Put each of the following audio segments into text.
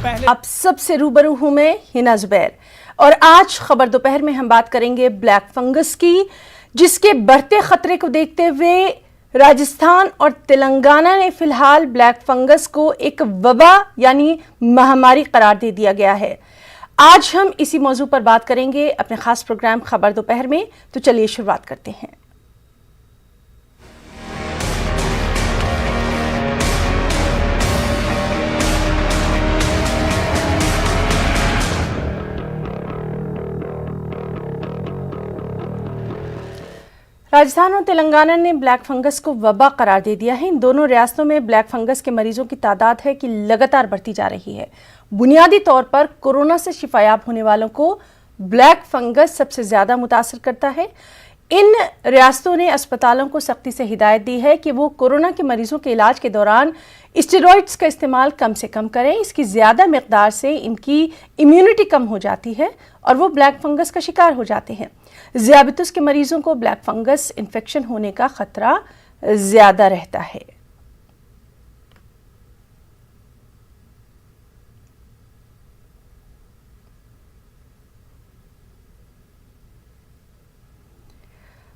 पहले आप सबसे रूबरू हूं मैं हिना जुबैर और आज खबर दोपहर में हम बात करेंगे ब्लैक फंगस की, जिसके बढ़ते खतरे को देखते हुए राजस्थान और तेलंगाना ने फिलहाल ब्लैक फंगस को एक वबा यानी महामारी करार दे दिया गया है। आज हम इसी मौजू पर बात करेंगे अपने खास प्रोग्राम खबर दोपहर में, तो चलिए शुरुआत करते हैं। राजस्थान और तेलंगाना ने ब्लैक फंगस को वबा करार दे दिया है। इन दोनों रियासतों में ब्लैक फंगस के मरीजों की तादाद है कि लगातार बढ़ती जा रही है। बुनियादी तौर पर कोरोना से शिफायाब होने वालों को ब्लैक फंगस सबसे ज्यादा मुतासर करता है। इन रियासतों ने अस्पतालों को सख्ती से हिदायत दी है कि वो कोरोना के मरीजों के इलाज के दौरान स्टेरॉइड्स का इस्तेमाल कम से कम करें। इसकी ज्यादा मिकदार से इनकी इम्यूनिटी कम हो जाती है और वो ब्लैक फंगस का शिकार हो जाते हैं। ज़ियाबितुस के मरीजों को ब्लैक फंगस इन्फेक्शन होने का खतरा ज्यादा रहता है।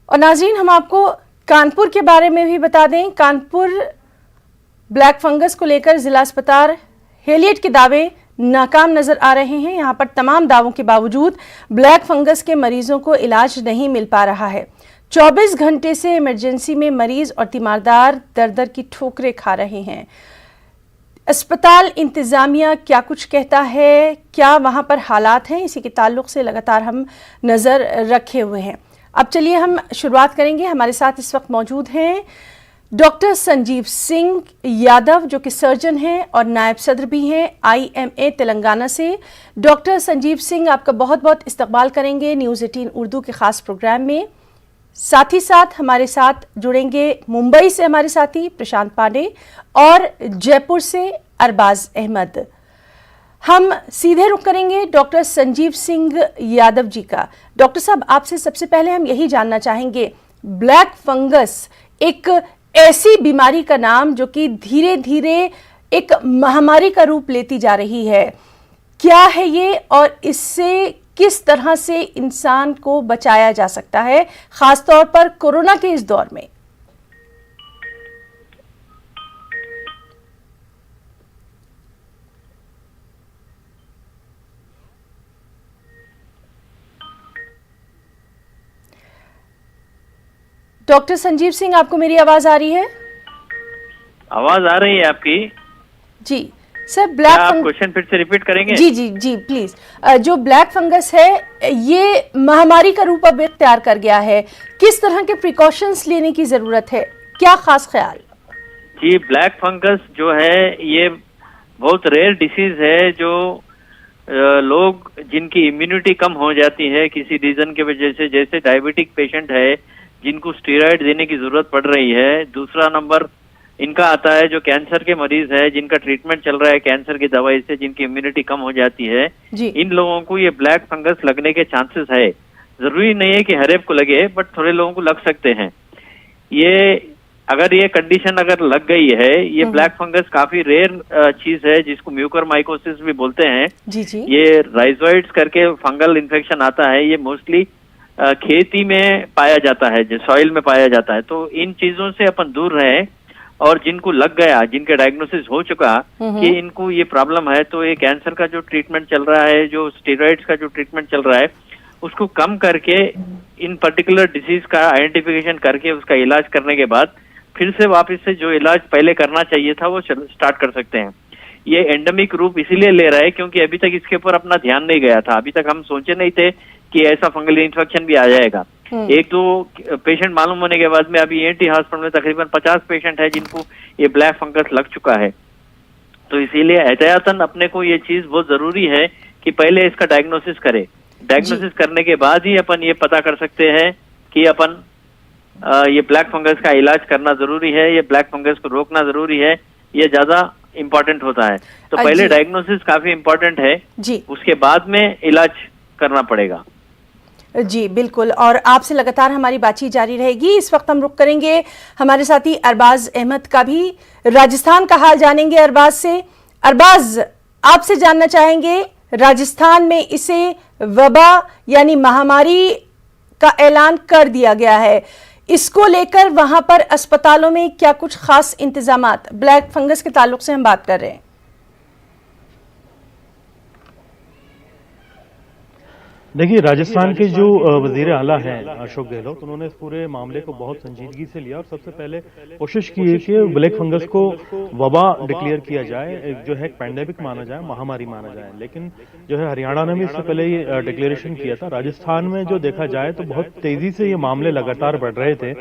और नाज़रीन, हम आपको कानपुर के बारे में भी बता दें। कानपुर ब्लैक फंगस को लेकर जिला अस्पताल हेलियट के दावे नाकाम नजर आ रहे हैं। यहां पर तमाम दावों के बावजूद ब्लैक फंगस के मरीजों को इलाज नहीं मिल पा रहा है। 24 घंटे से इमरजेंसी में मरीज और तीमारदार दर दर की ठोकरें खा रहे हैं। अस्पताल इंतजामिया क्या कुछ कहता है, क्या वहां पर हालात हैं, इसी के ताल्लुक से लगातार हम नजर रखे हुए हैं। अब चलिए हम शुरुआत करेंगे। हमारे साथ इस वक्त मौजूद हैं डॉक्टर संजीव सिंह यादव, जो कि सर्जन हैं और नायब सदर भी हैं IMA तेलंगाना से। डॉक्टर संजीव सिंह, आपका बहुत बहुत इस्तकबाल करेंगे न्यूज़ 18 उर्दू के खास प्रोग्राम में। साथ ही साथ हमारे साथ जुड़ेंगे मुंबई से हमारे साथी प्रशांत पांडे और जयपुर से अरबाज अहमद। हम सीधे रुख करेंगे डॉक्टर संजीव सिंह यादव जी का। डॉक्टर साहब, आपसे सबसे पहले हम यही जानना चाहेंगे, ब्लैक फंगस एक ऐसी बीमारी का नाम जो कि धीरे धीरे एक महामारी का रूप लेती जा रही है, क्या है ये और इससे किस तरह से इंसान को बचाया जा सकता है, खासतौर पर कोरोना के इस दौर में? डॉक्टर संजीव सिंह, आपको मेरी आवाज आ रही है? आवाज आ रही है आपकी जी सर। ब्लैक आप क्वेश्चन फिर से रिपीट करेंगे? जी जी जी प्लीज। जो ब्लैक फंगस है ये महामारी का रूप अब इख्तियार कर गया है, किस तरह के प्रिकॉशंस लेने की जरूरत है, क्या खास ख्याल? जी, ब्लैक फंगस जो है ये बहुत रेयर डिसीज है, जो लोग जिनकी इम्यूनिटी कम हो जाती है किसी रीजन के वजह से, जैसे डायबिटिक पेशेंट है जिनको स्टेरॉइड देने की जरूरत पड़ रही है। दूसरा नंबर इनका आता है जो कैंसर के मरीज है जिनका ट्रीटमेंट चल रहा है कैंसर की दवाई से, जिनकी इम्यूनिटी कम हो जाती है। इन लोगों को ये ब्लैक फंगस लगने के चांसेस है। जरूरी नहीं है कि हर एक को लगे, बट थोड़े लोगों को लग सकते हैं। ये अगर ये कंडीशन अगर लग गई है, ये ब्लैक फंगस काफी रेयर चीज है जिसको म्यूकरमाइकोसिस भी बोलते हैं। जी। ये राइजोइड्स करके फंगल इन्फेक्शन आता है। ये मोस्टली खेती में पाया जाता है, जो सॉइल में पाया जाता है। तो इन चीजों से अपन दूर रहें, और जिनको लग गया, जिनके डायग्नोसिस हो चुका कि इनको ये प्रॉब्लम है, तो ये कैंसर का जो ट्रीटमेंट चल रहा है, जो स्टेरॉइड्स का जो ट्रीटमेंट चल रहा है, उसको कम करके इन पर्टिकुलर डिसीज का आइडेंटिफिकेशन करके उसका इलाज करने के बाद फिर से वापस से जो इलाज पहले करना चाहिए था वो स्टार्ट कर सकते हैं। ये एंडेमिक रूप इसीलिए ले रहा है क्योंकि अभी तक इसके ऊपर अपना ध्यान नहीं गया था। अभी तक हम सोचे नहीं थे कि ऐसा फंगल इन्फेक्शन भी आ जाएगा। एक दो पेशेंट मालूम होने के बाद में अभी ENT हॉस्पिटल में तकरीबन 50 पेशेंट है जिनको ये ब्लैक फंगस लग चुका है। तो इसीलिए एहतियातन अपने को ये चीज बहुत जरूरी है कि पहले इसका डायग्नोसिस करें। डायग्नोसिस करने के बाद ही अपन ये पता कर सकते हैं कि अपन ये ब्लैक फंगस का इलाज करना जरूरी है, ये ब्लैक फंगस को रोकना जरूरी है, ये ज्यादा इम्पोर्टेंट होता है। तो पहले डायग्नोसिस काफी इम्पोर्टेंट है जी, उसके बाद में इलाज करना पड़ेगा। जी बिल्कुल, और आपसे लगातार हमारी बातचीत जारी रहेगी। इस वक्त हम रुक करेंगे हमारे साथी अरबाज अहमद का भी, राजस्थान का हाल जानेंगे अरबाज से। अरबाज, आपसे जानना चाहेंगे, राजस्थान में इसे वबा यानी महामारी का ऐलान कर दिया गया है, इसको लेकर वहां पर अस्पतालों में क्या कुछ खास इंतजामात, ब्लैक फंगस के ताल्लुक से हम बात कर रहे हैं। देखिए, राजस्थान के जो वजीर आला हैं अशोक गहलोत, उन्होंने इस पूरे मामले को बहुत संजीदगी से लिया और सबसे पहले कोशिश की है कि ब्लैक फंगस को वबा डिक्लेयर किया जाए, जो है पैंडेमिक माना जाए, महामारी माना जाए। लेकिन जो है हरियाणा ने भी इससे पहले ये डिक्लेरेशन किया था। राजस्थान में जो देखा जाए तो बहुत तेजी से ये मामले लगातार बढ़ रहे थे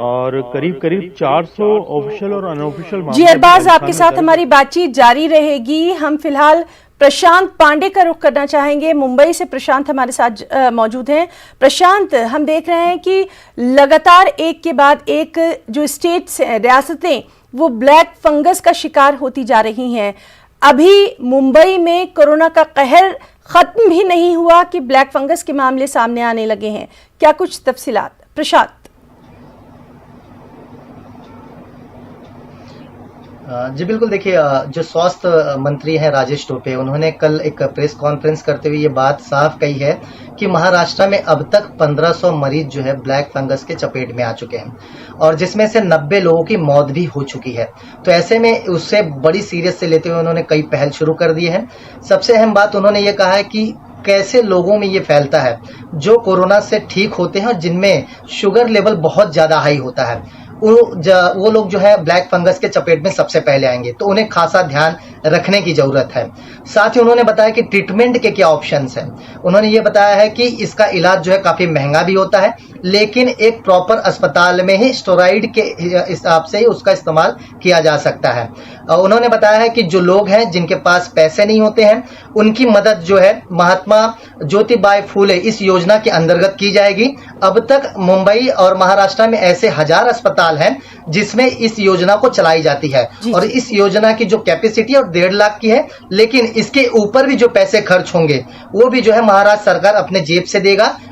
और करीब करीब 400 ऑफिशियल और अनऑफिशियल। जी अरबाज, आपके साथ हमारी बातचीत जारी रहेगी। हम फिलहाल प्रशांत पांडे का रुख करना चाहेंगे। मुंबई से प्रशांत हमारे साथ मौजूद हैं। प्रशांत, हम देख रहे हैं कि लगातार एक के बाद एक जो स्टेट्स हैं, रियासतें, वो ब्लैक फंगस का शिकार होती जा रही हैं। अभी मुंबई में कोरोना का कहर खत्म भी नहीं हुआ कि ब्लैक फंगस के मामले सामने आने लगे हैं। क्या कुछ तफसीलात प्रशांत? जी बिल्कुल, देखिए जो स्वास्थ्य मंत्री हैं राजेश टोपे, उन्होंने कल एक प्रेस कॉन्फ्रेंस करते हुए ये बात साफ कही है कि महाराष्ट्र में अब तक 1500 मरीज जो है ब्लैक फंगस के चपेट में आ चुके हैं और जिसमें से 90 लोगों की मौत भी हो चुकी है। तो ऐसे में उससे बड़ी सीरियस से लेते हुए उन्होंने कई पहल शुरू कर दी है। सबसे अहम बात उन्होंने ये कहा है कि कैसे लोगों में ये फैलता है जो कोरोना से ठीक होते हैं और जिनमें शुगर लेवल बहुत ज्यादा हाई होता है, वो लोग जो है ब्लैक फंगस के चपेट में सबसे पहले आएंगे। तो उन्हें खासा ध्यान रखने की जरूरत है। साथ ही उन्होंने बताया कि ट्रीटमेंट के क्या ऑप्शंस हैं। उन्होंने ये बताया है कि इसका इलाज जो है काफी महंगा भी होता है, लेकिन एक प्रॉपर अस्पताल में ही स्टेरॉइड के हिसाब से ही उसका इस्तेमाल किया जा सकता है। उन्होंने बताया है कि जो लोग हैं जिनके पास पैसे नहीं होते हैं, उनकी मदद जो है महात्मा ज्योतिबाई फूले इस योजना के अंतर्गत की जाएगी। अब तक मुंबई और महाराष्ट्र में ऐसे 1000 अस्पताल हैं जिसमें इस योजना को चलाई जाती है और इस योजना की जो कैपेसिटी और 1.5 लाख की है, लेकिन इसके ऊपर भी जो पैसे खर्च होंगे वो भी जो है महाराष्ट्र सरकार अपने जेब से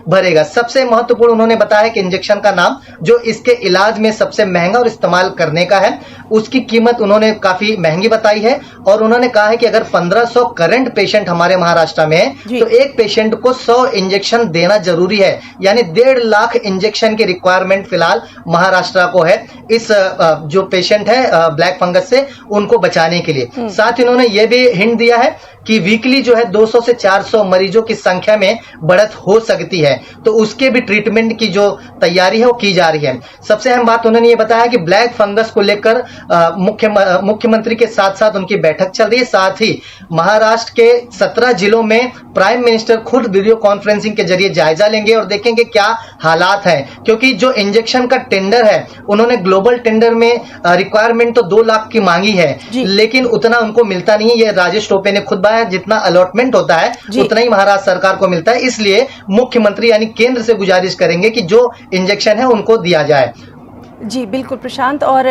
भरेगा। सबसे महत्वपूर्ण उन्होंने बताया कि इंजेक्शन का नाम जो इसके इलाज में सबसे महंगा और इस्तेमाल करने का है, उसकी कीमत उन्होंने काफी महंगी बताई है और उन्होंने कहा है कि अगर 1500 करंट पेशेंट हमारे महाराष्ट्र में है तो एक पेशेंट को 100 इंजेक्शन देना जरूरी है, यानी 1.5 लाख इंजेक्शन की रिक्वायरमेंट फिलहाल महाराष्ट्र को है इस जो पेशेंट है ब्लैक फंगस से उनको बचाने के लिए। साथ ही उन्होंने ये भी हिंट दिया है कि वीकली जो है 200 से 400 मरीजों की संख्या में बढ़त हो सकती है, तो उसके भी ट्रीटमेंट की जो तैयारी है वो की जा रही है। सबसे अहम बात उन्होंने ये बताया कि ब्लैक फंगस को लेकर मुख्यमंत्री के साथ साथ उनकी बैठक चल रही है। साथ ही महाराष्ट्र के 17 जिलों में प्राइम मिनिस्टर खुद वीडियो कॉन्फ्रेंसिंग के जरिए जायजा लेंगे और देखेंगे क्या हालात हैं, क्योंकि जो इंजेक्शन का टेंडर है उन्होंने ग्लोबल टेंडर में रिक्वायरमेंट तो 2 लाख की मांगी है, लेकिन उतना उनको मिलता नहीं है। ये राजेश टोपे ने खुद बताया, जितना अलॉटमेंट होता है उतना ही महाराष्ट्र सरकार को मिलता है। इसलिए मुख्यमंत्री यानी केंद्र से गुजारिश करेंगे कि जो इंजेक्शन है उनको दिया जाए। जी बिल्कुल प्रशांत, और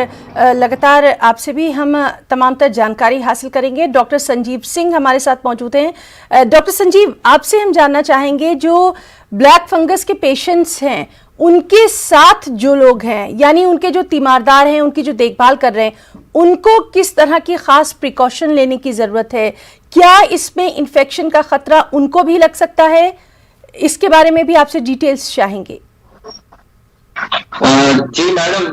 लगातार आपसे भी हम तमाम तर जानकारी हासिल करेंगे। डॉक्टर संजीव सिंह हमारे साथ मौजूद हैं। डॉक्टर संजीव, आपसे हम जानना चाहेंगे जो ब्लैक फंगस के पेशेंट्स हैं उनके साथ जो लोग हैं, यानी उनके जो तीमारदार हैं, उनकी जो देखभाल कर रहे हैं, उनको किस तरह की खास प्रिकॉशन लेने की जरूरत है? क्या इसमें इन्फेक्शन का खतरा उनको भी लग सकता है? इसके बारे में भी आपसे डिटेल्स चाहेंगे। जी मैडम,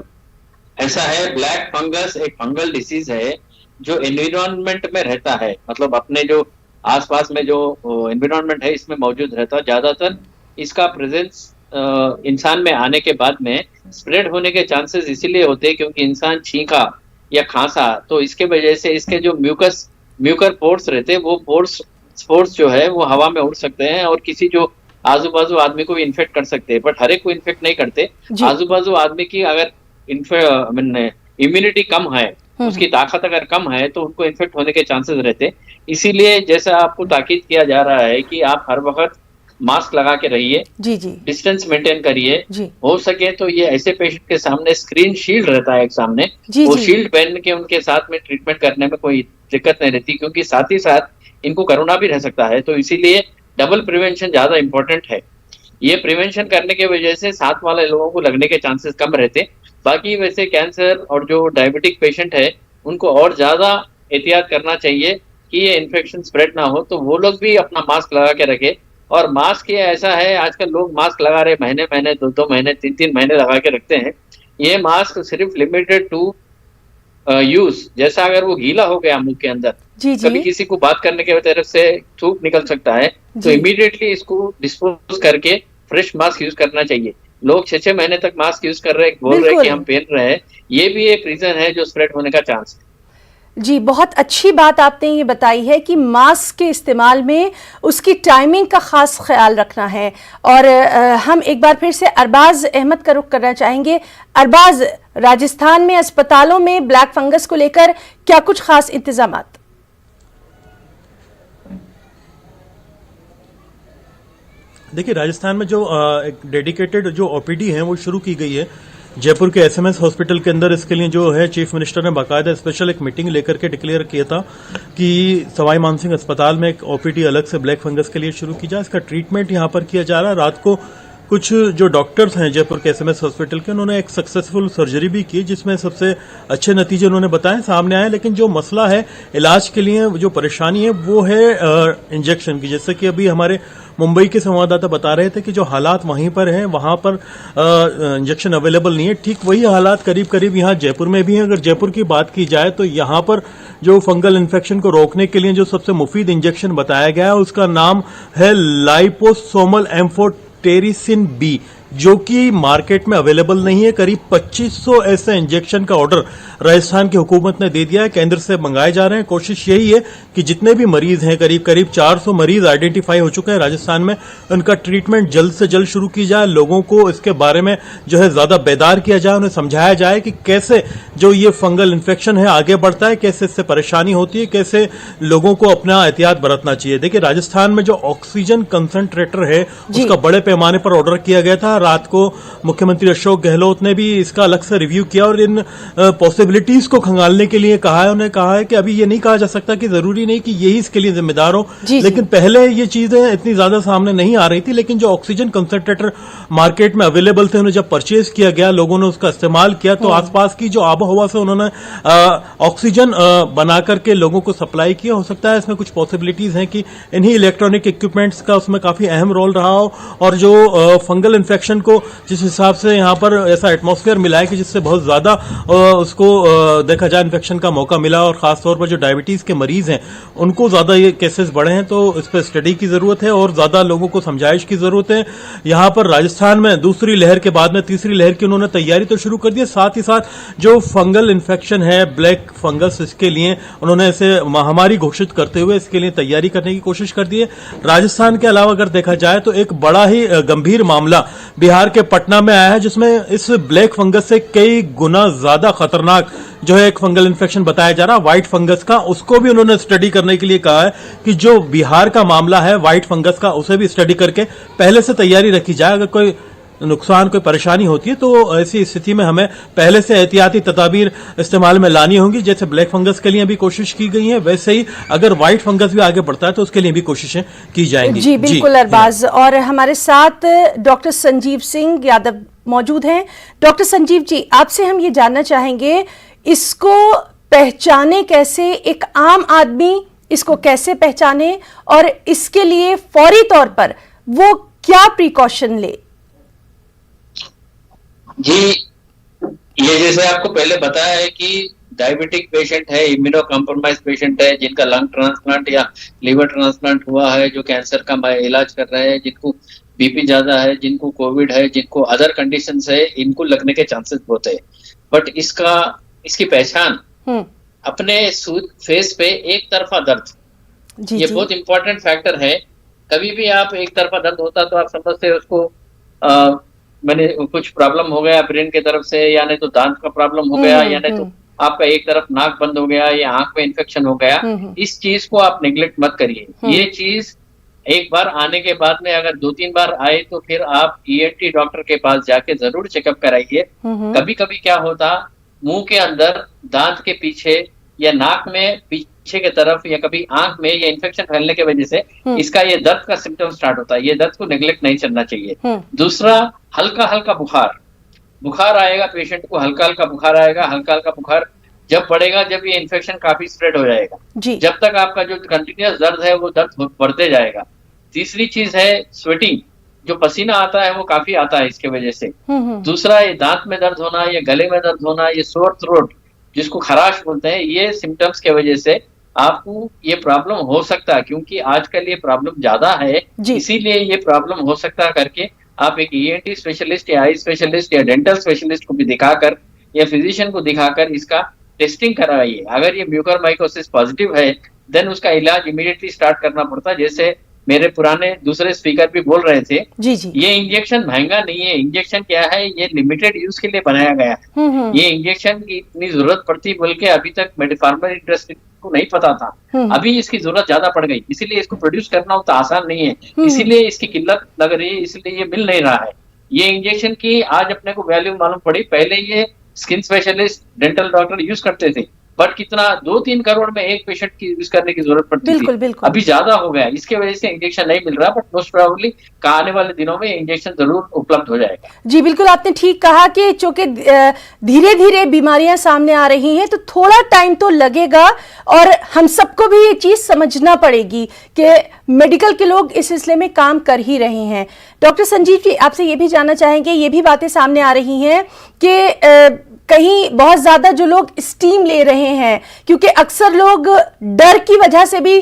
ऐसा है, ब्लैक फंगस एक फंगल डिसीज है जो एनवायरनमेंट में रहता है, मतलब अपने जो आसपास में जो एनवायरनमेंट है इसमें मौजूद रहता है। ज्यादातर इसका प्रेजेंस इंसान में आने के बाद में स्प्रेड होने के चांसेस इसीलिए होते हैं क्योंकि इंसान छींका या खांसा तो इसके वजह से इसके जो म्यूकर पोर्स रहते हैं वो पोर्स जो है वो हवा में उड़ सकते हैं और किसी जो आजू बाजू आदमी को भी इन्फेक्ट कर सकते हैं, बट हर एक को इन्फेक्ट नहीं करते। आजू बाजू आदमी की अगर इम्यूनिटी कम है, उसकी ताकत अगर कम है तो उनको इन्फेक्ट होने के चांसेस रहते। इसीलिए जैसा आपको ताकीद किया जा रहा है कि आप हर वक्त मास्क लगा के रहिए, डिस्टेंस मेंटेन करिए, हो सके तो ये ऐसे पेशेंट के सामने स्क्रीन शील्ड रहता है एक सामने, वो शील्ड पहन के उनके साथ में ट्रीटमेंट करने में कोई दिक्कत नहीं रहती, क्योंकि साथ ही साथ इनको कोरोना भी रह सकता है। तो इसीलिए डबल प्रिवेंशन ज्यादा इंपॉर्टेंट है। ये प्रिवेंशन करने की वजह से साथ वाले लोगों को लगने के चांसेस कम रहते। बाकी वैसे कैंसर और जो डायबिटिक पेशेंट है उनको और ज्यादा एहतियात करना चाहिए, कि ये इन्फेक्शन स्प्रेड ना हो, तो वो लोग भी अपना मास्क लगा के रखे। और मास्क ये ऐसा है, आजकल लोग मास्क लगा रहे महीने महीने, 2-2 महीने, 3-3 महीने लगा के रखते हैं। ये मास्क सिर्फ लिमिटेड टू यूज, जैसा अगर वो गीला हो गया मुंह के अंदर, जी कभी किसी को बात करने के तरफ से थूक निकल सकता है, तो इमीडिएटली इसको डिस्पोज करके फ्रेश मास्क यूज करना चाहिए। लोग 6-6 महीने तक मास्क यूज कर रहे हैं, बोल रहे हैं कि हम पहन रहे हैं, ये भी एक रीजन है जो स्प्रेड होने का चांस है। जी, बहुत अच्छी बात आपने ये बताई है कि मास्क के इस्तेमाल में उसकी टाइमिंग का खास ख्याल रखना है। और हम एक बार फिर से अरबाज अहमद का रुख करना चाहेंगे। अरबाज, राजस्थान में अस्पतालों में ब्लैक फंगस को लेकर क्या कुछ खास इंतजामात? देखिए, राजस्थान में जो एक डेडिकेटेड जो ओपीडी है वो शुरू की गई है जयपुर के एसएमएस हॉस्पिटल के अंदर। इसके लिए जो है चीफ मिनिस्टर ने बाकायदा स्पेशल एक मीटिंग लेकर के डिक्लेयर किया था कि सवाई मानसिंह अस्पताल में एक ओपीडी अलग से ब्लैक फंगस के लिए शुरू की जाए। इसका ट्रीटमेंट यहां पर किया जा रहा है। रात को कुछ जो डॉक्टर्स हैं जयपुर के एसएमएस हॉस्पिटल के, उन्होंने एक सक्सेसफुल सर्जरी भी की जिसमें सबसे अच्छे नतीजे उन्होंने बताए सामने आए। लेकिन जो मसला है इलाज के लिए, जो परेशानी है वो है इंजेक्शन की। जैसे कि अभी हमारे मुंबई के संवाददाता बता रहे थे कि जो हालात वहीं पर हैं वहां पर इंजेक्शन अवेलेबल नहीं है। ठीक वही हालात करीब करीब यहां जयपुर में भी हैं। अगर जयपुर की बात की जाए तो यहां पर जो फंगल इन्फेक्शन को रोकने के लिए जो सबसे मुफीद इंजेक्शन बताया गया है उसका नाम है लाइपोसोमल एम्फोटेरिसिन बी, जो कि मार्केट में अवेलेबल नहीं है। करीब 2500 ऐसे इंजेक्शन का ऑर्डर राजस्थान की हुकूमत ने दे दिया है, केंद्र से मंगाए जा रहे हैं। कोशिश यही है कि जितने भी मरीज हैं, करीब करीब 400 मरीज आइडेंटिफाई हो चुके हैं राजस्थान में, उनका ट्रीटमेंट जल्द से जल्द शुरू की जाए। लोगों को इसके बारे में जो है ज्यादा बेदार किया जाए, उन्हें समझाया जाए कि कैसे जो ये फंगल इन्फेक्शन है आगे बढ़ता है, कैसे इससे परेशानी होती है, कैसे लोगों को अपना एहतियात बरतना चाहिए। देखिए, राजस्थान में जो ऑक्सीजन कंसंट्रेटर है उसका बड़े पैमाने पर ऑर्डर किया गया था। रात को मुख्यमंत्री अशोक गहलोत ने भी इसका अलग से रिव्यू किया और इन पॉसिबिलिटीज को खंगालने के लिए कहा है। उन्होंने कहा है कि अभी ये नहीं कहा जा सकता कि जरूरी नहीं कि यही इसके लिए जिम्मेदार हो, लेकिन पहले ये चीजें इतनी ज्यादा सामने नहीं आ रही थी। लेकिन जो ऑक्सीजन कंसंट्रेटर मार्केट में अवेलेबल थे, उन्हें जब परचेज किया गया, लोगों ने उसका इस्तेमाल किया, तो आसपास की जो आबोहवा से उन्होंने ऑक्सीजन बना करके लोगों को सप्लाई किया। हो सकता है इसमें कुछ पॉसिबिलिटीज हैं कि इन्हीं इलेक्ट्रॉनिक इक्विपमेंट्स का उसमें काफी अहम रोल रहा हो। और जो फंगल इन्फेक्शन को जिस हिसाब से यहां पर ऐसा एटमॉस्फेयर मिला है कि जिससे बहुत ज्यादा उसको देखा जाए इन्फेक्शन का मौका मिला, और खासतौर पर जो डायबिटीज के मरीज हैं उनको ज्यादा ये केसेस बढ़े हैं, तो इस पर स्टडी की जरूरत है और ज्यादा लोगों को समझाइश की जरूरत है। यहां पर राजस्थान में दूसरी लहर के बाद में तीसरी लहर की उन्होंने तैयारी तो शुरू कर दी है। साथ ही साथ जो फंगल इन्फेक्शन है ब्लैक फंगस, इसके लिए उन्होंने इसे महामारी घोषित करते हुए इसके लिए तैयारी करने की कोशिश कर दी है। राजस्थान के अलावा अगर देखा जाए तो एक बड़ा ही गंभीर मामला बिहार के पटना में आया है, जिसमें इस ब्लैक फंगस से कई गुना ज्यादा खतरनाक जो है एक फंगल इन्फेक्शन बताया जा रहा है व्हाइट फंगस का। उसको भी उन्होंने स्टडी करने के लिए कहा है कि जो बिहार का मामला है व्हाइट फंगस का, उसे भी स्टडी करके पहले से तैयारी रखी जाए। अगर कोई नुकसान, कोई परेशानी होती है तो ऐसी स्थिति में हमें पहले से एहतियाती तदाबीर इस्तेमाल में लानी होंगी। जैसे ब्लैक फंगस के लिए भी कोशिश की गई है, वैसे ही अगर व्हाइट फंगस भी आगे बढ़ता है तो उसके लिए भी कोशिशें की जाएंगी। जी बिल्कुल अरबाज। और हमारे साथ डॉक्टर संजीव सिंह यादव मौजूद हैं। डॉक्टर संजीव जी, आपसे हम ये जानना चाहेंगे, इसको पहचाने कैसे, एक आम आदमी इसको कैसे पहचाने और इसके लिए फौरी तौर पर वो क्या प्रिकॉशन ले? जी, ये जैसे आपको पहले बताया है कि डायबिटिक पेशेंट है, इम्यूनो कॉम्प्रोमाइज पेशेंट है, जिनका लंग ट्रांसप्लांट या लिवर ट्रांसप्लांट हुआ है, जो कैंसर का इलाज कर रहे हैं, जिनको बीपी ज्यादा है, जिनको कोविड है, जिनको अदर कंडीशंस है, इनको लगने के चांसेस बहुत है। बट इसकी पहचान अपने फेस पे एक तरफा दर्द, ये बहुत इंपॉर्टेंट फैक्टर है। कभी भी आप एक तरफा दर्द होता तो आप समझते हैं उसको मैंने कुछ प्रॉब्लम हो गया ब्रेन की तरफ से, या नहीं तो दांत का प्रॉब्लम हो गया, या नहीं तो आपका एक तरफ नाक बंद हो गया या आंख में इन्फेक्शन हो गया। इस चीज को आप निगलेक्ट मत करिए। ये चीज एक बार आने के बाद में अगर 2-3 बार आए तो फिर आप ENT डॉक्टर के पास जाके जरूर चेकअप कराइए। कभी कभी क्या होता, मुंह के अंदर, दांत के पीछे या नाक में पीछे के तरफ या कभी आंख में ये इन्फेक्शन फैलने की वजह से इसका ये दर्द का सिम्टम स्टार्ट होता है। ये दर्द को नेग्लेक्ट नहीं करना चाहिए। दूसरा, हल्का हल्का बुखार आएगा पेशेंट को, हल्का हल्का बुखार आएगा। हल्का हल्का बुखार जब बढ़ेगा जब ये इन्फेक्शन काफी स्प्रेड हो जाएगा। जी जब तक आपका जो कंटिन्यूअस दर्द है वो दर्द बढ़ते जाएगा। तीसरी चीज है स्वेटिंग, जो पसीना आता है वो काफी आता है इसके वजह से। दूसरा, ये दांत में दर्द होना, ये गले में दर्द होना, ये सोर थ्रोट जिसको खराश बोलते हैं, ये सिम्टम्स के वजह से आपको ये प्रॉब्लम हो सकता है, क्योंकि आजकल ये प्रॉब्लम ज्यादा है, इसीलिए ये प्रॉब्लम हो सकता है करके आप एक ENT स्पेशलिस्ट या आई स्पेशलिस्ट या डेंटल स्पेशलिस्ट को भी दिखाकर या फिजिशियन को दिखाकर इसका टेस्टिंग कराइए। अगर ये म्यूकरमाइकोसिस पॉजिटिव है देन उसका इलाज इमीडिएटली स्टार्ट करना पड़ता है। जैसे मेरे पुराने दूसरे स्पीकर भी बोल रहे थे, जी जी ये इंजेक्शन महंगा नहीं है। इंजेक्शन क्या है, ये लिमिटेड यूज के लिए बनाया गया है। ये इंजेक्शन की इतनी जरूरत पड़ती बोल के अभी तक मेडिफार्मा इंडस्ट्री को नहीं पता था, अभी इसकी जरूरत ज्यादा पड़ गई, इसीलिए इसको प्रोड्यूस करना उतना आसान नहीं है, इसीलिए इसकी किल्लत लग रही है, इसलिए ये मिल नहीं रहा है। ये इंजेक्शन की आज अपने को वैल्यू मालूम पड़ी, पहले ये skin specialist dental doctor use करते थे, बट कितना 2-3 करोड़ में एक पेशेंट की यूज करने की जरूरत पड़ती थी, बिल्कुल। अभी ज्यादा हो गया, इसके वजह से इंजेक्शन नहीं मिल रहा, बट मोस्ट प्रोबेबली आने वाले दिनों में इंजेक्शन जरूर उपलब्ध हो जाएगा। जी बिल्कुल, आपने ठीक कहा कि चूंकि धीरे धीरे बीमारियां सामने आ रही हैं तो थोड़ा टाइम तो लगेगा, और हम सबको भी ये चीज समझना पड़ेगी कि मेडिकल के लोग इस सिलसिले में काम कर ही रहे हैं। डॉक्टर संजीव जी, आपसे ये भी जानना चाहेंगे, ये भी बातें सामने आ रही हैं कि कहीं बहुत ज्यादा जो लोग स्टीम ले रहे हैं, क्योंकि अक्सर लोग डर की वजह से भी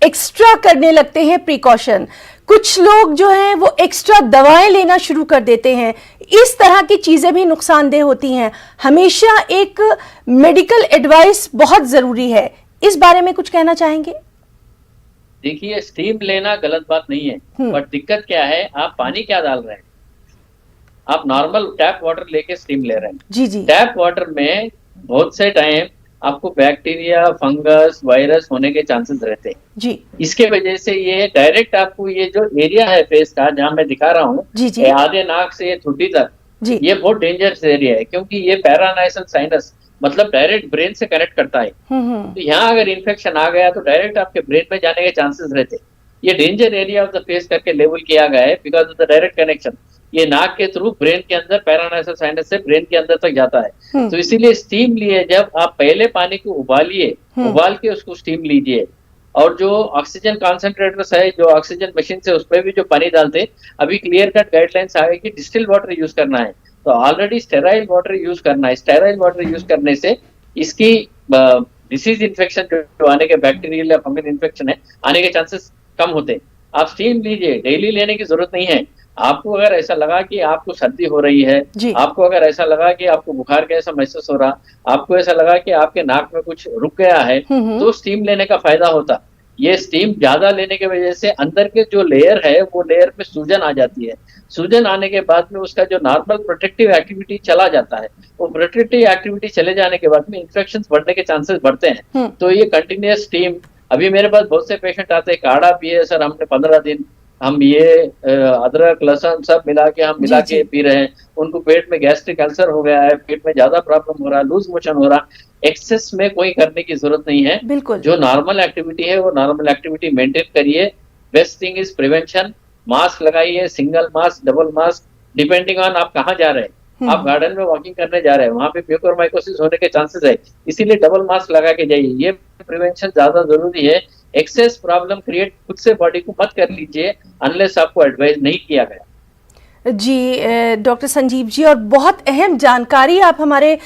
एक्स्ट्रा करने लगते हैं प्रिकॉशन, कुछ लोग जो हैं वो एक्स्ट्रा दवाएं लेना शुरू कर देते हैं, इस तरह की चीजें भी नुकसानदेह होती हैं। हमेशा एक मेडिकल एडवाइस बहुत जरूरी है, इस बारे में कुछ कहना चाहेंगे? देखिए, स्टीम लेना गलत बात नहीं है, बट दिक्कत क्या है, आप पानी क्या डाल रहे हैं। आप नॉर्मल टैप वाटर लेके स्टीम ले रहे हैं, जी जी टैप वाटर में बहुत से टाइम आपको बैक्टीरिया, फंगस, वायरस होने के चांसेस रहते हैं जी। इसके वजह से ये डायरेक्ट आपको ये जो एरिया है फेस का, जहां मैं दिखा रहा हूँ, आधे नाक से ठुड्डी तक, ये बहुत डेंजरस एरिया है, क्योंकि ये पैरानाइसल साइनस मतलब डायरेक्ट ब्रेन से कनेक्ट करता है। तो यहाँ अगर इन्फेक्शन आ गया तो डायरेक्ट आपके ब्रेन में जाने के चांसेस रहते हैं। ये danger area of the face करके लेबल किया गया है because of the direct connection, ये नाक के थ्रू ब्रेन के अंदर पैरानाइसल साइनस से ब्रेन के अंदर तक जाता है। तो इसीलिए स्टीम लिए जब आप पहले पानी को उबालिए, उबाल के उसको स्टीम लीजिए, और जो ऑक्सीजन कॉन्सेंट्रेटर्स है, जो ऑक्सीजन मशीन से उसमें भी जो पानी डालते, अभी क्लियर कट गाइडलाइंस आ गई कि डिस्टिल वाटर यूज करना है, तो ऑलरेडी स्टेराइल वाटर यूज करना है। स्टेराइल वाटर यूज करने से इसकी डिसीज इन्फेक्शन जो आने के, बैक्टीरियल या फंगल इन्फेक्शन है, आने के चांसेस कम होते हैं। आप स्टीम लीजिए, डेली लेने की जरूरत नहीं है। आपको अगर ऐसा लगा कि आपको सर्दी हो रही है, आपको अगर ऐसा लगा कि आपको बुखार कैसा महसूस हो रहा, आपको ऐसा लगा कि आपके नाक में कुछ रुक गया है, तो स्टीम लेने का फायदा होता। ये स्टीम ज्यादा लेने की वजह से अंदर के जो लेयर है वो लेयर में सूजन आ जाती है। सूजन आने के बाद में उसका जो नॉर्मल प्रोटेक्टिव एक्टिविटी चला जाता है, वो प्रोटेक्टिव एक्टिविटी चले जाने के बाद में इन्फेक्शन बढ़ने के चांसेस बढ़ते हैं। तो ये कंटिन्यूस स्टीम, अभी मेरे पास बहुत से पेशेंट आते हैं, काढ़ा पिए सर हमने 15 दिन, हम ये अदरक लहसुन सब मिला के पी रहे हैं, उनको पेट में गैस्ट्रिक अल्सर हो गया है, पेट में ज्यादा प्रॉब्लम हो रहा है, लूज मोशन हो रहा। एक्सेस में कोई करने की जरूरत नहीं है, जो नॉर्मल एक्टिविटी है वो नॉर्मल एक्टिविटी मेंटेन करिए। Best thing is prevention. Mask लगाइए, single mask, double mask, depending on आप कहाँ जा रहे हैं। आप गार्डन में वॉकिंग करने जा रहे हैं, वहां पे म्यूकोरमाइकोसिस होने के चांसेस है, इसीलिए डबल मास्क लगा के जाइए। ये प्रिवेंशन ज्यादा जरूरी है। एक्सेस प्रॉब्लम क्रिएट खुद से बॉडी को मत कर लीजिए अनलेस आपको एडवाइस नहीं किया गया। जी डॉक्टर संजीव जी, और बहुत अहम जानकारी आप हमारे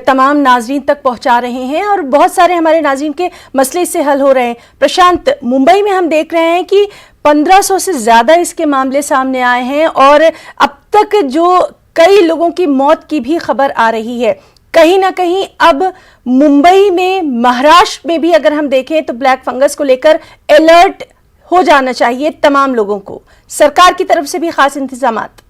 तमाम नाजरीन तक पहुंचा रहे हैं, और बहुत सारे हमारे नाजरीन के मसले इससे हल हो रहे हैं। प्रशांत, मुंबई में हम देख रहे हैं कि 1500 से ज़्यादा इसके मामले सामने आए हैं, और अब तक जो कई लोगों की मौत की भी खबर आ रही है। कहीं ना कहीं अब मुंबई में, महाराष्ट्र में भी अगर हम देखें तो ब्लैक फंगस को लेकर अलर्ट हो जाना चाहिए तमाम लोगों को, सरकार की तरफ से भी खास इंतजामात।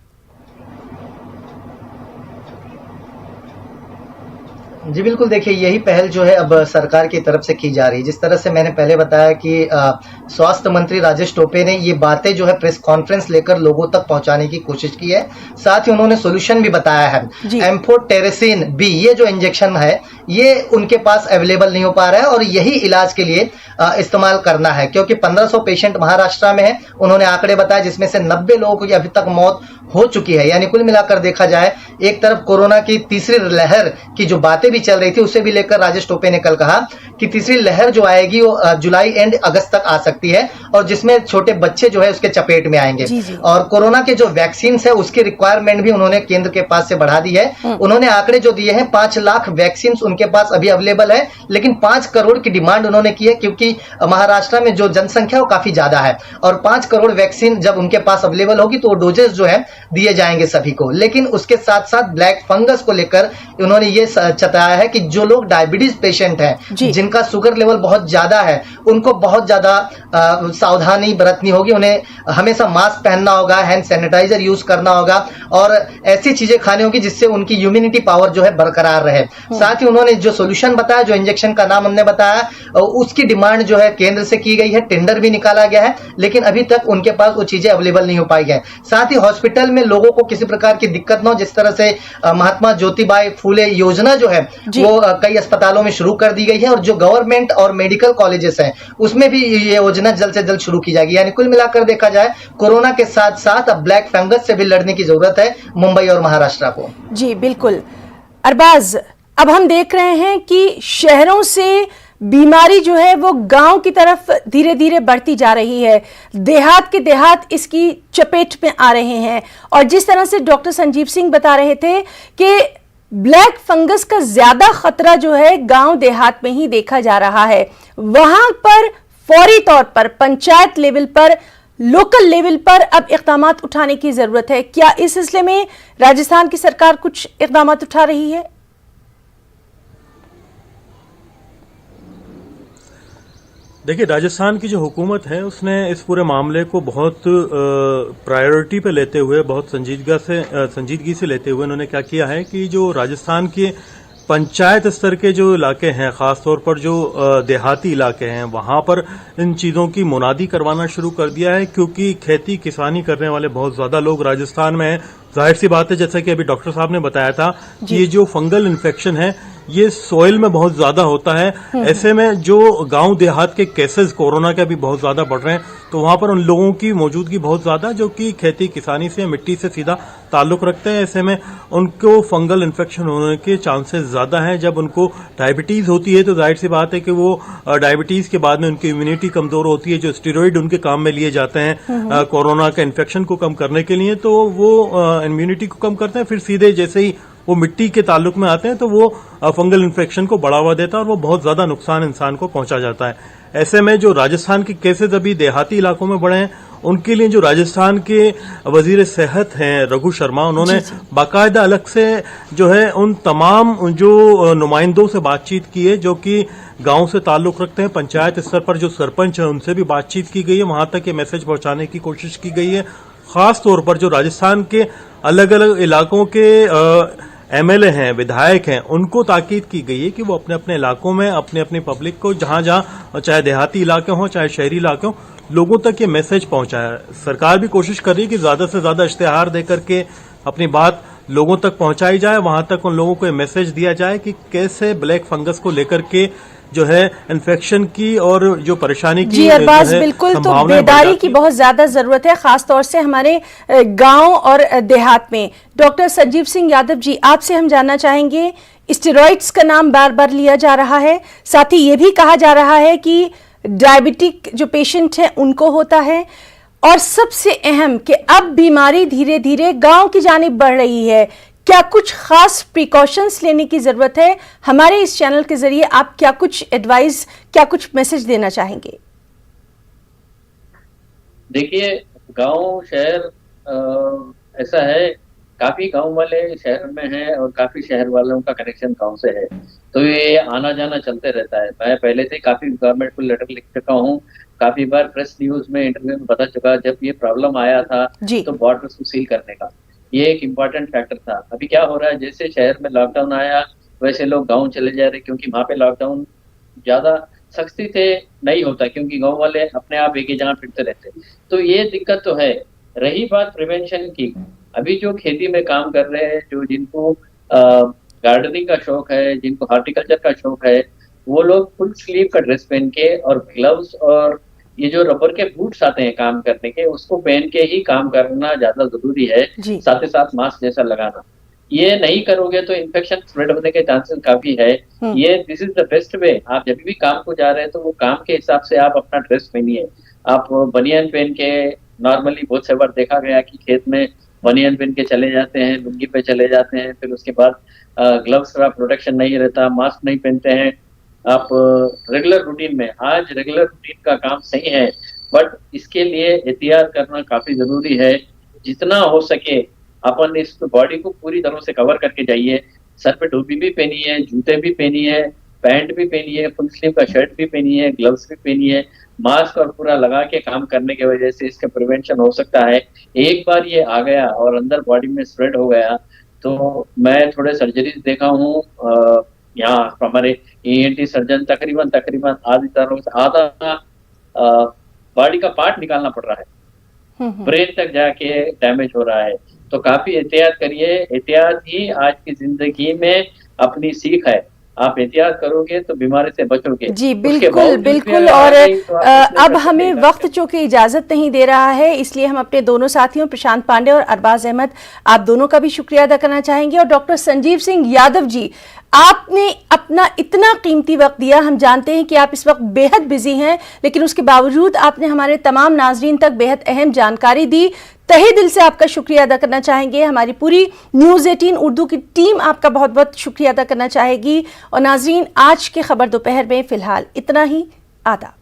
जी बिल्कुल, देखिए यही पहल जो है अब सरकार की तरफ से की जा रही है। जिस तरह से मैंने पहले बताया कि स्वास्थ्य मंत्री राजेश टोपे ने ये बातें जो है प्रेस कॉन्फ्रेंस लेकर लोगों तक पहुंचाने की कोशिश की है, साथ ही उन्होंने सोल्यूशन भी बताया है। एम्फोटेरेसिन बी, ये जो इंजेक्शन है ये उनके पास अवेलेबल नहीं हो पा रहा है, और यही इलाज के लिए इस्तेमाल करना है, क्योंकि 1500 पेशेंट महाराष्ट्र में है, उन्होंने आंकड़े बताए, जिसमें से 90 लोगों की अभी तक मौत हो चुकी है। यानी कुल मिलाकर देखा जाए, एक तरफ कोरोना की तीसरी लहर की जो बातें भी चल रही थी उसे भी लेकर राजेश टोपे ने कल कहा कि तीसरी लहर जो आएगी वो जुलाई एंड अगस्त तक आ सकती है और जिसमें छोटे बच्चे जो है उसके चपेट में आएंगे। और कोरोना के जो वैक्सीन है उसकी रिक्वायरमेंट भी उन्होंने केंद्र के पास से बढ़ा दी है। उन्होंने आंकड़े जो दिए हैं 5 लाख वैक्सीन उनके पास अभी अवेलेबल है, लेकिन 5 करोड़ की डिमांड उन्होंने की है क्योंकि महाराष्ट्र में जो जनसंख्या वो काफी ज्यादा है और 5 करोड़ वैक्सीन जब उनके पास अवेलेबल होगी तो वो डोजेस जो है दिए जाएंगे सभी को। लेकिन उसके साथ साथ ब्लैक फंगस को लेकर उन्होंने ये चताया है कि जो लोग डायबिटीज पेशेंट हैं, जिनका शुगर लेवल बहुत ज्यादा है, उनको बहुत ज्यादा सावधानी बरतनी होगी। उन्हें हमेशा मास्क पहनना होगा, हैंड सैनिटाइजर यूज करना होगा और ऐसी चीजें खानी होगी जिससे उनकी इम्यूनिटी पावर जो है बरकरार रहे। साथ ही उन्होंने जो सोल्यूशन बताया, जो इंजेक्शन का नाम हमने बताया, उसकी डिमांड जो है केंद्र से की गई है, टेंडर भी निकाला गया है, लेकिन अभी तक उनके पास वो चीजें अवेलेबल नहीं हो पाई है। साथ ही हॉस्पिटल में लोगों को किसी प्रकार की दिक्कत न हो, जिस तरह से महात्मा ज्योतिबाई फूले योजना जो है वो कई अस्पतालों में शुरू कर दी गई है और जो गवर्नमेंट और मेडिकल कॉलेजेस हैं उसमें भी ये योजना जल्द से जल्द शुरू की जाएगी। यानी कुल मिलाकर देखा जाए कोरोना के साथ साथ अब ब्लैक फंगस से भी लड़ने की जरूरत है मुंबई और महाराष्ट्र को। जी बिल्कुल अरबाज, अब हम देख रहे हैं कि शहरों से बीमारी जो है वो गांव की तरफ धीरे धीरे बढ़ती जा रही है, देहात के देहात इसकी चपेट में आ रहे हैं और जिस तरह से डॉक्टर संजीव सिंह बता रहे थे कि ब्लैक फंगस का ज्यादा खतरा जो है गांव देहात में ही देखा जा रहा है, वहां पर फौरी तौर पर पंचायत लेवल पर, लोकल लेवल पर अब इक़दामात उठाने की जरूरत है। क्या इस सिलसिले में राजस्थान की सरकार कुछ इक़दामात उठा रही है? देखिए, राजस्थान की जो हुकूमत है उसने इस पूरे मामले को बहुत प्रायोरिटी पे लेते हुए, बहुत संजीदगी से लेते हुए उन्होंने क्या किया है कि जो राजस्थान के पंचायत स्तर के जो इलाके हैं, खासतौर पर जो देहाती इलाके हैं, वहां पर इन चीजों की मुनादी करवाना शुरू कर दिया है क्योंकि खेती किसानी करने वाले बहुत ज्यादा लोग राजस्थान में हैं। जाहिर सी बात है, जैसा कि अभी डॉक्टर साहब ने बताया था कि ये जो फंगल इन्फेक्शन है ये सॉइल में बहुत ज्यादा होता है। ऐसे में जो गांव देहात के केसेस कोरोना के भी बहुत ज्यादा बढ़ रहे हैं, तो वहां पर उन लोगों की मौजूदगी बहुत ज्यादा जो कि खेती किसानी से, मिट्टी से सीधा ताल्लुक रखते हैं। ऐसे में उनको फंगल इन्फेक्शन होने के चांसेस ज्यादा हैं। जब उनको डायबिटीज होती है तो जाहिर सी बात है कि वो डायबिटीज के बाद में उनकी इम्यूनिटी कमजोर होती है। जो स्टेरॉइड उनके काम में लिए जाते हैं कोरोना के इन्फेक्शन को कम करने के लिए, तो वो इम्यूनिटी को कम करते हैं। फिर सीधे जैसे ही वो मिट्टी के ताल्लुक में आते हैं तो वो फंगल इन्फेक्शन को बढ़ावा देता है और वो बहुत ज्यादा नुकसान इंसान को पहुंचा जाता है। ऐसे में जो राजस्थान के केसेस अभी देहाती इलाकों में बढ़े हैं, उनके लिए जो राजस्थान के वजीर सेहत हैं रघु शर्मा, उन्होंने बाकायदा अलग से जो है उन तमाम जो नुमाइंदों से बातचीत की है जो कि गांव से ताल्लुक रखते हैं। पंचायत स्तर पर जो सरपंच है उनसे भी बातचीत की गई है, वहां तक ये मैसेज पहुंचाने की कोशिश की गई है। खास तौर पर जो राजस्थान के अलग अलग इलाकों के एमएलए हैं, विधायक हैं, उनको ताकीद की गई है कि वो अपने अपने इलाकों में अपने अपनी पब्लिक को, जहां जहां चाहे देहाती इलाके हों चाहे शहरी इलाके हों, लोगों तक ये मैसेज पहुंचाया। सरकार भी कोशिश कर रही है कि ज्यादा से ज्यादा इश्तेहार देकर के अपनी बात लोगों तक पहुंचाई जाए, वहां तक उन लोगों को ये मैसेज दिया जाए कि कैसे ब्लैक फंगस को लेकर के जो है इन्फेक्शन की और जो परेशानी की जी अरबाज, बिल्कुल, तो बेदारी की बहुत ज्यादा जरूरत है, खासतौर से हमारे गांव और देहात में। डॉक्टर संजीव सिंह यादव जी, आपसे हम जानना चाहेंगे, स्टेरॉइड्स का नाम बार बार लिया जा रहा है, साथ ही ये भी कहा जा रहा है कि डायबिटिक जो पेशेंट है उनको होता है, और सबसे अहम कि अब बीमारी धीरे धीरे गांव की जानिब बढ़ रही है। क्या कुछ खास प्रिकॉशंस लेने की जरूरत है? हमारे इस चैनल के जरिए आप क्या कुछ एडवाइस, क्या कुछ मैसेज देना चाहेंगे? देखिए, गांव शहर ऐसा है, काफी गांव वाले शहर में हैं और काफी शहर वालों का कनेक्शन गांव से है, तो ये आना जाना चलते रहता है। मैं पहले से काफी गवर्नमेंट को लेटर लिख चुका हूँ, काफी बार प्रेस न्यूज में, इंटरव्यू में बता चुका, जब ये प्रॉब्लम आया था तो बॉर्डर्स को सील करने का, ये एक इम्पॉर्टेंट फैक्टर था। अभी क्या हो रहा है, जैसे शहर में लॉकडाउन आया वैसे लोग गांव चले जा रहे, क्योंकि वहां पे लॉकडाउन ज्यादा सख्ती से नहीं होता, क्योंकि गांव वाले अपने आप एक ही जगह फिरते रहते। तो ये दिक्कत तो है। रही बात प्रिवेंशन की, अभी जो खेती में काम कर रहे हैं, जो जिनको गार्डनिंग का शौक है, जिनको हॉर्टिकल्चर का शौक है, वो लोग फुल स्लीव का ड्रेस पहन के और ग्लव्स और ये जो रबर के बूट्स आते हैं काम करने के, उसको पहन के ही काम करना ज्यादा जरूरी है, साथ ही साथ मास्क जैसा लगाना। ये नहीं करोगे तो इन्फेक्शन स्प्रेड होने के चांसेस काफी है। ये this is the best way. आप जब भी काम को जा रहे हैं तो वो काम के हिसाब से आप अपना ड्रेस पहनिए। आप बनियान पहन के, नॉर्मली बहुत से बार देखा गया कि खेत में बनियान पहन के चले जाते हैं, लुंगी पे चले जाते हैं, फिर उसके बाद ग्लव्स का प्रोटेक्शन नहीं रहता, मास्क नहीं पहनते हैं। आप रेगुलर रूटीन में, आज रेगुलर रूटीन का काम सही है, बट इसके लिए एहतियात करना काफी जरूरी है। जितना हो सके अपन इस बॉडी को पूरी तरह से कवर करके जाइए। सर पे टोपी भी पहनिए, जूते भी पहनिए, पैंट भी पहनिए, फुल स्लीव का शर्ट भी पहनिए, ग्लव्स भी पहनिए। मास्क और पूरा लगा के काम करने की वजह से इसका प्रिवेंशन हो सकता है। एक बार ये आ गया और अंदर बॉडी में स्प्रेड हो गया तो मैं थोड़े सर्जरीज देखा हूँ यहाँ हमारे ENT सर्जन तकरीबन आधा बॉडी का पार्ट निकालना पड़ रहा है, ब्रेन तक जाके डैमेज हो रहा है। तो काफी एहतियात करिए। एहतियात ही आज की जिंदगी में अपनी सीख है। आप एहतियात करोगे तो बीमारी से बचोगे। जी बिल्कुल बिल्कुल। और अब हमें वक्त चूंकि इजाजत नहीं दे रहा है, इसलिए हम अपने दोनों साथियों प्रशांत पांडे और अरबाज अहमद, आप दोनों का भी शुक्रिया अदा करना चाहेंगे। और डॉक्टर संजीव सिंह यादव जी, आपने अपना इतना कीमती वक्त दिया। हम जानते हैं कि आप इस वक्त बेहद बिजी हैं, लेकिन उसके बावजूद आपने हमारे तमाम नाजरीन तक बेहद अहम जानकारी दी। तहे दिल से आपका शुक्रिया अदा करना चाहेंगे। हमारी पूरी न्यूज़ 18 उर्दू की टीम आपका बहुत बहुत शुक्रिया अदा करना चाहेगी। और नाजरीन, आज के खबर दोपहर में फिलहाल इतना ही। आदाब।